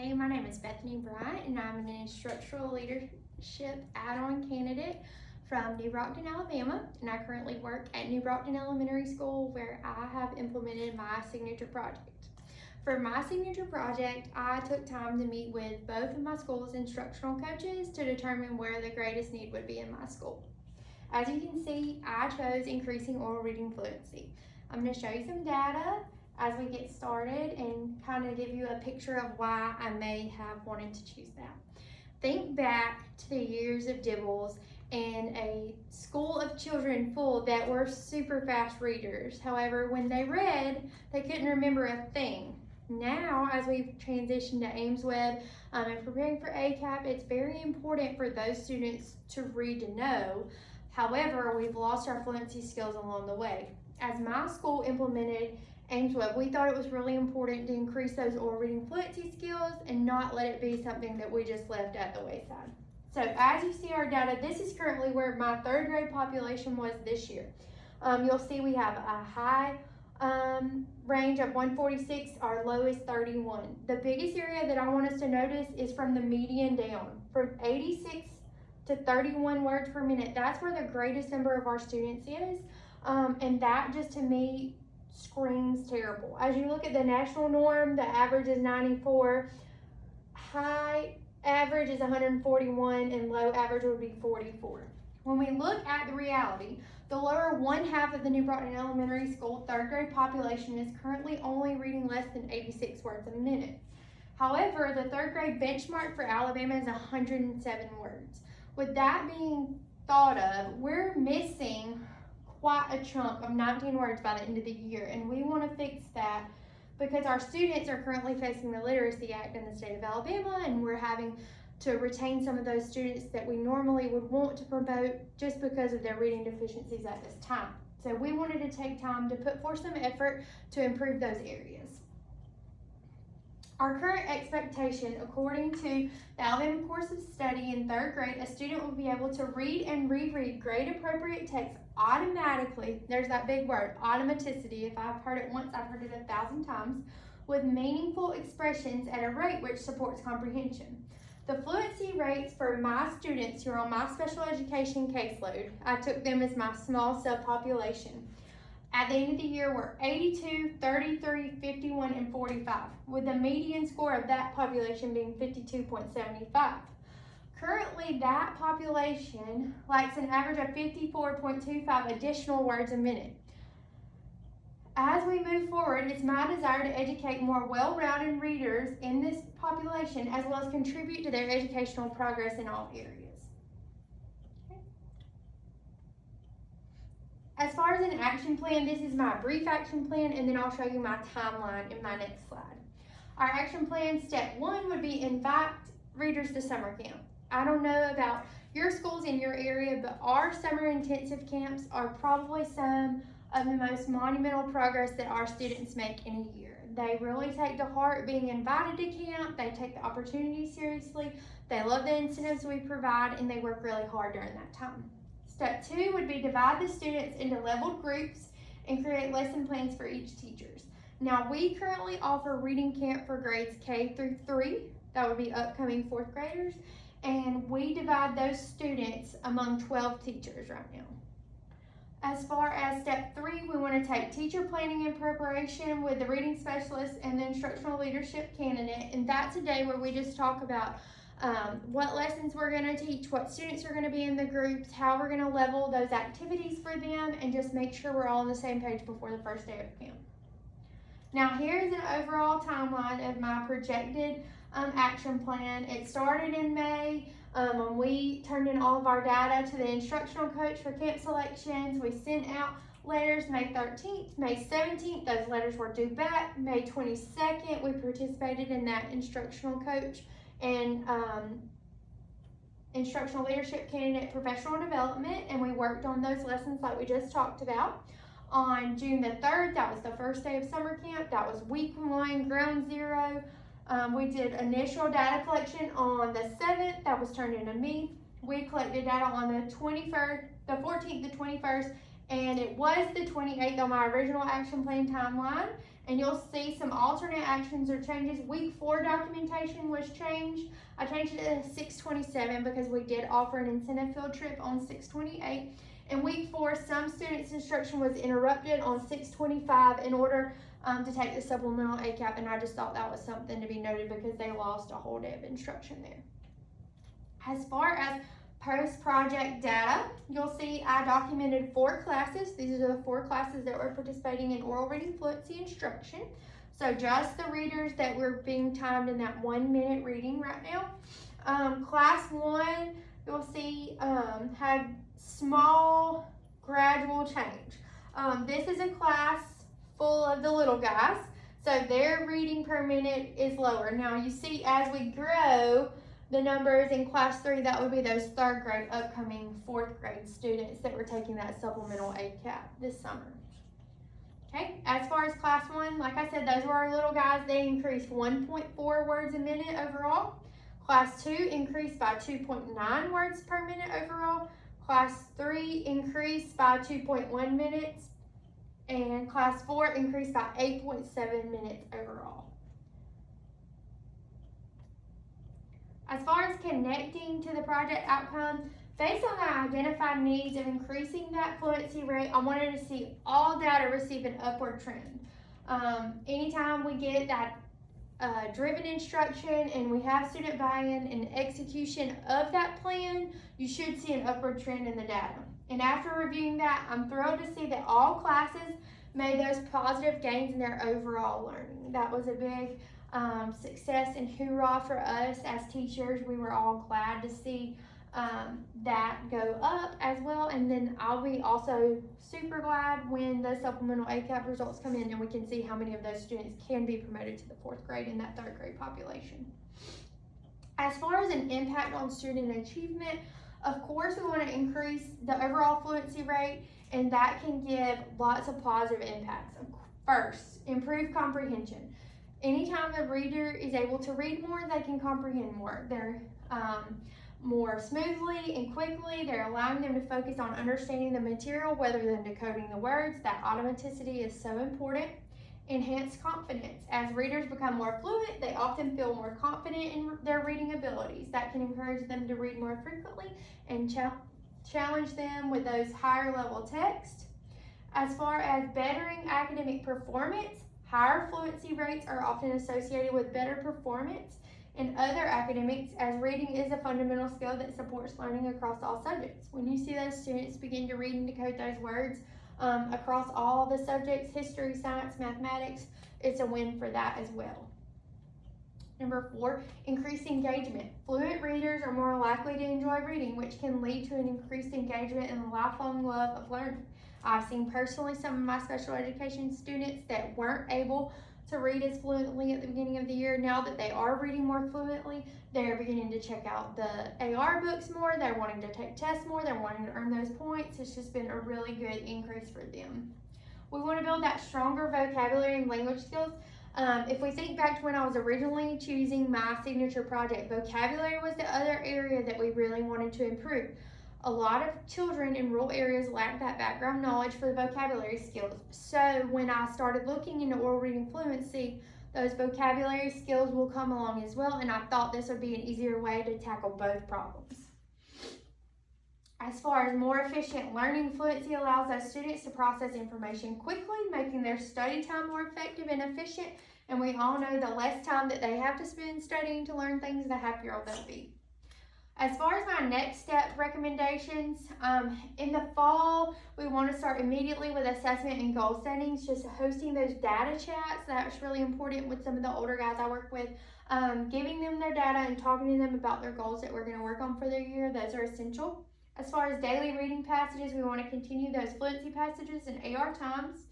Hey, my name is Bethany Bryant, and I'm an instructional leadership add-on candidate from New Brockton, Alabama, and I currently work at New Brockton Elementary School, where I have implemented my signature project. For my signature project, I took time to meet with both of my school's instructional coaches to determine where the greatest need would be in my school. As you can see, I chose increasing oral reading fluency. I'm going to show you some data as we get started and kind of give you a picture of why I may have wanted to choose that. Think back to the years of Dibbles and a school of children full that were super fast readers. However, when they read, they couldn't remember a thing. Now, as we've transitioned to AIMSweb and preparing for ACAP, it's very important for those students to read to know. However, we've lost our fluency skills along the way. As my school implemented AIMSweb, we thought it was really important to increase those oral reading fluency skills and not let it be something that we just left at the wayside. So as you see our data, this is currently where my third grade population was this year. You'll see we have a high range of 146, our low is 31. The biggest area that I want us to notice is from the median down. From 86 to 31 words per minute, that's where the greatest number of our students is. And that just to me screams terrible. As you look at the national norm, the average is 94, high average is 141, and low average would be 44. When we look at the reality, the lower one half of the New Brockton Elementary School third grade population is currently only reading less than 86 words a minute. However, the third grade benchmark for Alabama is 107 words. With that being thought of, we're missing quite a chunk of 19 words by the end of the year, and we want to fix that because our students are currently facing the Literacy Act in the state of Alabama, and we're having to retain some of those students that we normally would want to promote just because of their reading deficiencies at this time. So we wanted to take time to put forth some effort to improve those areas. Our current expectation, according to the Alabama Course of Study in third grade, a student will be able to read and reread grade-appropriate text automatically. There's that big word, automaticity. If I've heard it once, I've heard it 1,000 times, with meaningful expressions at a rate which supports comprehension. The fluency rates for my students who are on my special education caseload, I took them as my small subpopulation. At the end of the year, we're 82, 33, 51, and 45, with the median score of that population being 52.75. Currently, that population lacks an average of 54.25 additional words a minute. As we move forward, it's my desire to educate more well-rounded readers in this population, as well as contribute to their educational progress in all areas. As far as an action plan, this is my brief action plan, and then I'll show you my timeline in my next slide. Our action plan, step 1 would be invite readers to summer camp. I don't know about your schools in your area, but our summer intensive camps are probably some of the most monumental progress that our students make in a year. They really take to heart being invited to camp. They take the opportunity seriously. They love the incentives we provide, and they work really hard during that time. Step 2 would be divide the students into leveled groups and create lesson plans for each teachers. Now, we currently offer reading camp for grades K through 3. That would be upcoming 4th graders. And we divide those students among 12 teachers right now. As far as step 3, we want to take teacher planning and preparation with the reading specialist and the instructional leadership candidate. And that's a day where we just talk about what lessons we're going to teach, what students are going to be in the groups, how we're going to level those activities for them, and just make sure we're all on the same page before the first day of camp. Now, here's an overall timeline of my projected action plan. It started in May when we turned in all of our data to the instructional coach for camp selections. We sent out letters May 13th, May 17th, those letters were due back. May 22nd, we participated in that instructional coach and instructional leadership candidate professional development, and we worked on those lessons like we just talked about. On June the 3rd, that was the first day of summer camp. That was week 1, ground zero. We did initial data collection on the 7th. That was turned into me. We collected data on the 21st, the 14th, the 21st, and it was the 28th on my original action plan timeline. And you'll see some alternate actions or changes. Week 4 documentation was changed. I changed it to 6/27 because we did offer an incentive field trip on 6/28. In week 4, some students' instruction was interrupted on 6/25 in order to take the supplemental ACAP, and I just thought that was something to be noted because they lost a whole day of instruction there. As far as post-project data, you'll see I documented 4 classes. These are the 4 classes that were participating in oral reading fluency instruction. So just the readers that were being timed in that 1-minute reading right now. Class 1, you'll see had small gradual change. This is a class full of the little guys, so their reading per minute is lower. Now you see as we grow the numbers in class 3, that would be those 3rd grade, upcoming 4th grade students that were taking that supplemental ACAP this summer. Okay, as far as class 1, like I said, those were our little guys. They increased 1.4 words a minute overall. Class 2 increased by 2.9 words per minute overall. Class 3 increased by 2.1 minutes. And class 4 increased by 8.7 minutes overall. As far as connecting to the project outcome, based on the identified needs of increasing that fluency rate, I wanted to see all data receive an upward trend. Anytime we get that driven instruction and we have student buy-in and execution of that plan, you should see an upward trend in the data. And after reviewing that, I'm thrilled to see that all classes made those positive gains in their overall learning. That was a big success and hoorah for us as teachers. We were all glad to see that go up as well. And then I'll be also super glad when the supplemental ACAP results come in and we can see how many of those students can be promoted to the 4th grade in that 3rd grade population. As far as an impact on student achievement, of course we want to increase the overall fluency rate, and that can give lots of positive impacts. First, improve comprehension. Anytime the reader is able to read more, they can comprehend more. They're more smoothly and quickly. They're allowing them to focus on understanding the material rather than decoding the words. That automaticity is so important. Enhance confidence. As readers become more fluent, they often feel more confident in their reading abilities. That can encourage them to read more frequently and challenge them with those higher level texts. As far as bettering academic performance, higher fluency rates are often associated with better performance in other academics, as reading is a fundamental skill that supports learning across all subjects. When you see those students begin to read and decode those words across all the subjects, history, science, mathematics, it's a win for that as well. Number 4, increased engagement. Fluent readers are more likely to enjoy reading, which can lead to an increased engagement and a lifelong love of learning. I've seen personally some of my special education students that weren't able to read as fluently at the beginning of the year. Now that they are reading more fluently, they're beginning to check out the AR books more, they're wanting to take tests more, they're wanting to earn those points. It's just been a really good increase for them. We want to build that stronger vocabulary and language skills. If we think back to when I was originally choosing my signature project, vocabulary was the other area that we really wanted to improve. A lot of children in rural areas lack that background knowledge for the vocabulary skills. So when I started looking into oral reading fluency, those vocabulary skills will come along as well, and I thought this would be an easier way to tackle both problems. As far as more efficient learning, fluency allows those students to process information quickly, making their study time more effective and efficient. And we all know the less time that they have to spend studying to learn things, the happier they'll be. As far as my next step recommendations, in the fall, we want to start immediately with assessment and goal settings, just hosting those data chats. That's really important with some of the older guys I work with. Giving them their data and talking to them about their goals that we're going to work on for their year. Those are essential. As far as daily reading passages, we want to continue those fluency passages and AR times.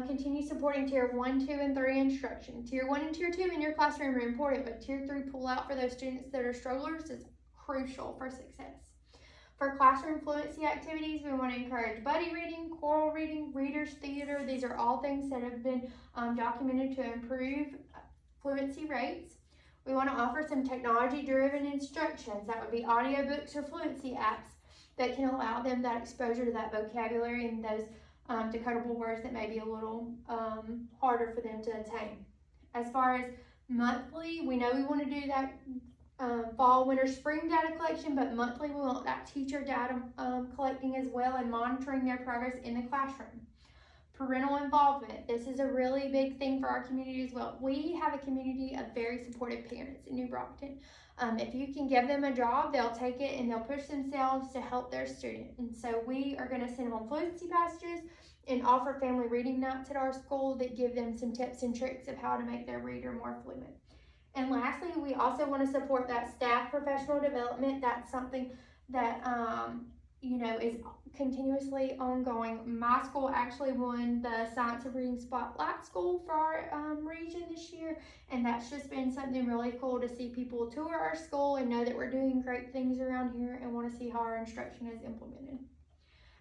Continue supporting Tier 1, 2, and 3 instruction. Tier 1 and Tier 2 in your classroom are important, but Tier 3 pull out for those students that are strugglers is crucial for success. For classroom fluency activities, we want to encourage buddy reading, choral reading, readers theater. These are all things that have been documented to improve fluency rates. We want to offer some technology-driven instructions. That would be audiobooks or fluency apps that can allow them that exposure to that vocabulary and those decodable words that may be a little harder for them to attain. As far as monthly, we know we want to do that fall, winter, spring data collection, but monthly we want that teacher data collecting as well and monitoring their progress in the classroom. Parental involvement. This is a really big thing for our community as well. We have a community of very supportive parents in New Brockton. If you can give them a job, they'll take it and they'll push themselves to help their student. And so we are going to send them on fluency passages and offer family reading nights at our school that give them some tips and tricks of how to make their reader more fluent. And lastly, we also want to support that staff professional development. That's something that is continuously ongoing. My school actually won the Science of Reading Spotlight School for our region this year, and that's just been something really cool to see people tour our school and know that we're doing great things around here and want to see how our instruction is implemented.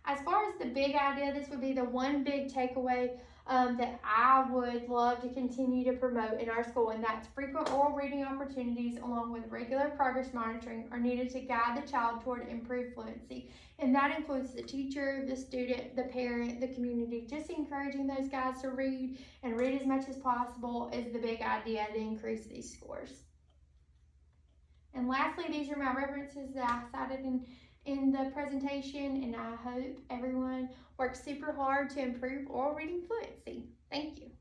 As far as the big idea, this would be the one big takeaway that I would love to continue to promote in our school, and that's frequent oral reading opportunities along with regular progress monitoring are needed to guide the child toward improved fluency. And that includes the teacher, the student, the parent, the community. Just encouraging those guys to read and read as much as possible is the big idea to increase these scores. And lastly, these are my references that I cited in the presentation, and I hope everyone works super hard to improve oral reading fluency. Thank you.